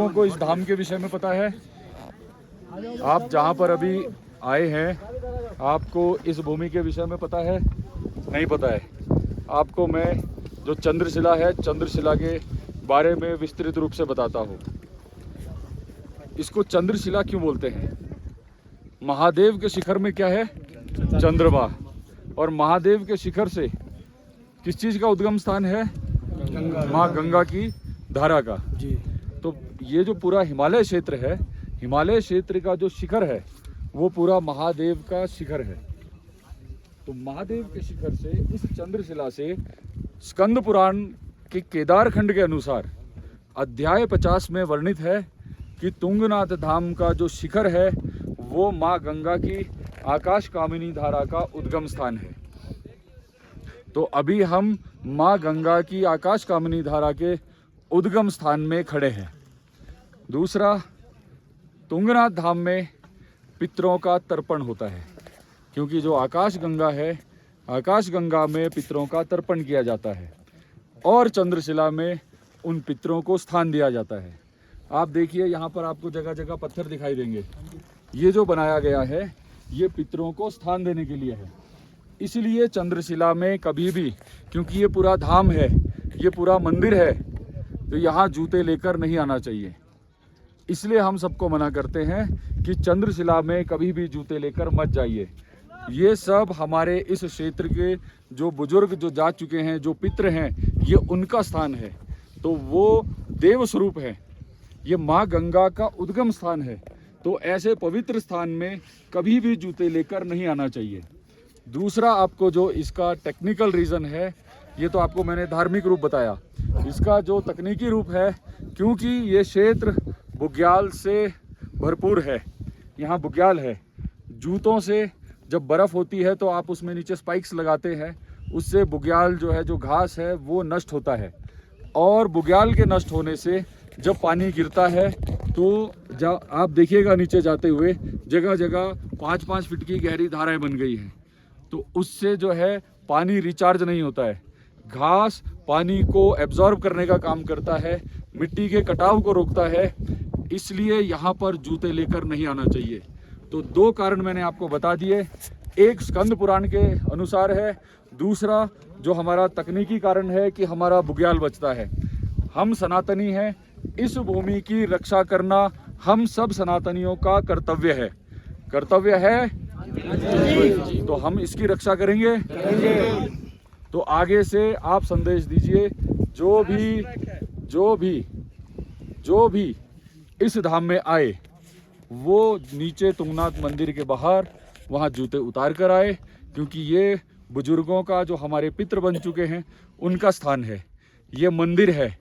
लोगों को इस धाम के विषय में पता है? आप जहाँ पर अभी आए हैं, आपको इस भूमि के विषय में पता है? नहीं पता है। आपको मैं जो चंद्रशिला है, चंद्रशिला के बारे में विस्तृत रूप से बताता हूँ। इसको चंद्रशिला क्यों बोलते हैं? महादेव के शिखर में क्या है? चंद्रमा। और महादेव के शिखर से किस चीज़ का उद्गम स्थान है? माँ गंगा की धारा का। जी। तो ये जो पूरा हिमालय क्षेत्र है, हिमालय क्षेत्र का जो शिखर है वो पूरा महादेव का शिखर है। तो महादेव के शिखर से इस चंद्रशिला से स्कंद पुराण के केदार खंड के अनुसार अध्याय 50 में वर्णित है कि तुंगनाथ धाम का जो शिखर है वो माँ गंगा की आकाश कामिनी धारा का उद्गम स्थान है। तो अभी हम माँ गंगा की आकाश कामिनी धारा के उद्गम स्थान में खड़े हैं। दूसरा, तुंगनाथ धाम में पितरों का तर्पण होता है, क्योंकि जो आकाश गंगा है, आकाश गंगा में पितरों का तर्पण किया जाता है और चंद्रशिला में उन पितरों को स्थान दिया जाता है। आप देखिए यहाँ पर आपको जगह जगह पत्थर दिखाई देंगे। ये जो बनाया गया है ये पितरों को स्थान देने के लिए है। इसलिए चंद्रशिला में कभी भी, क्योंकि ये पूरा धाम है, ये पूरा मंदिर है, तो यहाँ जूते लेकर नहीं आना चाहिए। इसलिए हम सबको मना करते हैं कि चंद्रशिला में कभी भी जूते लेकर मत जाइए। ये सब हमारे इस क्षेत्र के जो बुजुर्ग जो जा चुके हैं, जो पितृ हैं, ये उनका स्थान है। तो वो देव स्वरूप है, ये माँ गंगा का उद्गम स्थान है। तो ऐसे पवित्र स्थान में कभी भी जूते लेकर नहीं आना चाहिए। दूसरा, आपको जो इसका टेक्निकल रीज़न है, ये तो आपको मैंने धार्मिक रूप बताया। इसका जो तकनीकी रूप है, क्योंकि ये क्षेत्र बुग्याल से भरपूर है, यहाँ बुग्याल है। जूतों से जब बर्फ़ होती है तो आप उसमें नीचे स्पाइक्स लगाते हैं, उससे बुग्याल जो है, जो घास है, वो नष्ट होता है। और बुग्याल के नष्ट होने से जब पानी गिरता है तो आप देखिएगा नीचे जाते हुए जगह जगह 5-5 फीट की गहरी धाराएं बन गई हैं। तो उससे जो है पानी रिचार्ज नहीं होता है। घास पानी को एब्जॉर्ब करने का काम करता है, मिट्टी के कटाव को रोकता है। इसलिए यहाँ पर जूते लेकर नहीं आना चाहिए। तो 2 कारण मैंने आपको बता दिए। एक स्कंद पुराण के अनुसार है, दूसरा जो हमारा तकनीकी कारण है कि हमारा बुग्याल बचता है। हम सनातनी हैं, इस भूमि की रक्षा करना हम सब सनातनियों का कर्तव्य है। कर्तव्य है तो हम इसकी रक्षा करेंगे। तो आगे से आप संदेश दीजिए, जो भी इस धाम में आए वो नीचे तुंगनाथ मंदिर के बाहर वहाँ जूते उतार कर आए, क्योंकि ये बुजुर्गों का, जो हमारे पितृ बन चुके हैं, उनका स्थान है। ये मंदिर है,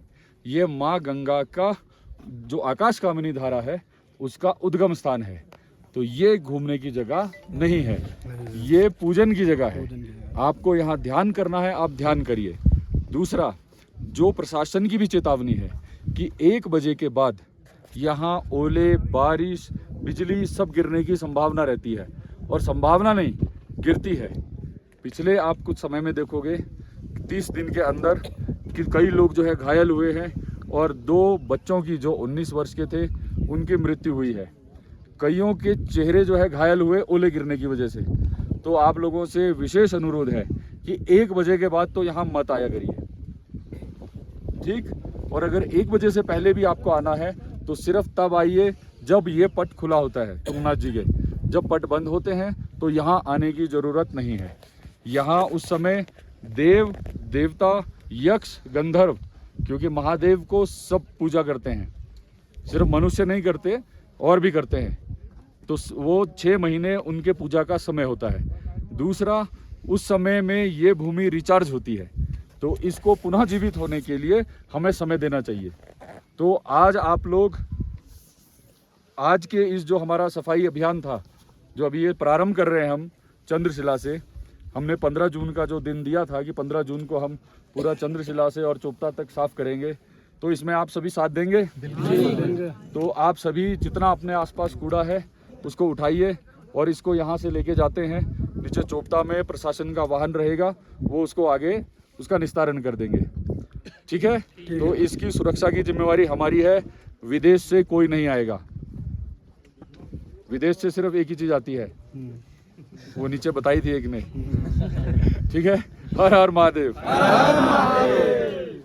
ये माँ गंगा का जो आकाश कामिनी धारा है उसका उद्गम स्थान है। तो ये घूमने की जगह नहीं है, ये पूजन की जगह है। आपको यहाँ ध्यान करना है, आप ध्यान करिए। दूसरा, जो प्रशासन की भी चेतावनी है कि 1 बजे के बाद यहाँ ओले, बारिश, बिजली सब गिरने की संभावना रहती है। और संभावना नहीं, गिरती है। पिछले आप कुछ समय में देखोगे 30 दिन के अंदर कि कई लोग जो है घायल हुए हैं, और 2 बच्चों की जो 19 वर्ष के थे उनकी मृत्यु हुई है। कईयों के चेहरे जो है घायल हुए ओले गिरने की वजह से। तो आप लोगों से विशेष अनुरोध है कि 1 बजे के बाद तो यहाँ मत आया करिए, ठीक। और अगर 1 बजे से पहले भी आपको आना है तो सिर्फ तब आइए जब ये पट खुला होता है तुंगनाथ जी के। जब पट बंद होते हैं तो यहाँ आने की ज़रूरत नहीं है। यहाँ उस समय देव, देवता, यक्ष, गंधर्व, क्योंकि महादेव को सब पूजा करते हैं, सिर्फ मनुष्य नहीं करते और भी करते हैं। तो वो 6 महीने उनके पूजा का समय होता है। दूसरा, उस समय में ये भूमि रिचार्ज होती है, तो इसको पुनः जीवित होने के लिए हमें समय देना चाहिए। तो आज आप लोग, आज के इस जो हमारा सफाई अभियान था, जो अभी ये प्रारंभ कर रहे हैं हम चंद्रशिला से, हमने 15 जून का जो दिन दिया था कि 15 जून को हम पूरा चंद्रशिला से और चोपता तक साफ करेंगे। तो इसमें आप सभी साथ देंगे? तो आप सभी जितना अपने आसपास कूड़ा है उसको उठाइए और इसको यहाँ से लेके जाते हैं नीचे चोपता में। प्रशासन का वाहन रहेगा, वो उसको आगे उसका निस्तारण कर देंगे, ठीक है। तो इसकी सुरक्षा की जिम्मेवारी हमारी है। विदेश से कोई नहीं आएगा। विदेश से सिर्फ एक ही चीज आती है, वो नीचे बताई थी एक ने। ठीक है, हर हर महादेव।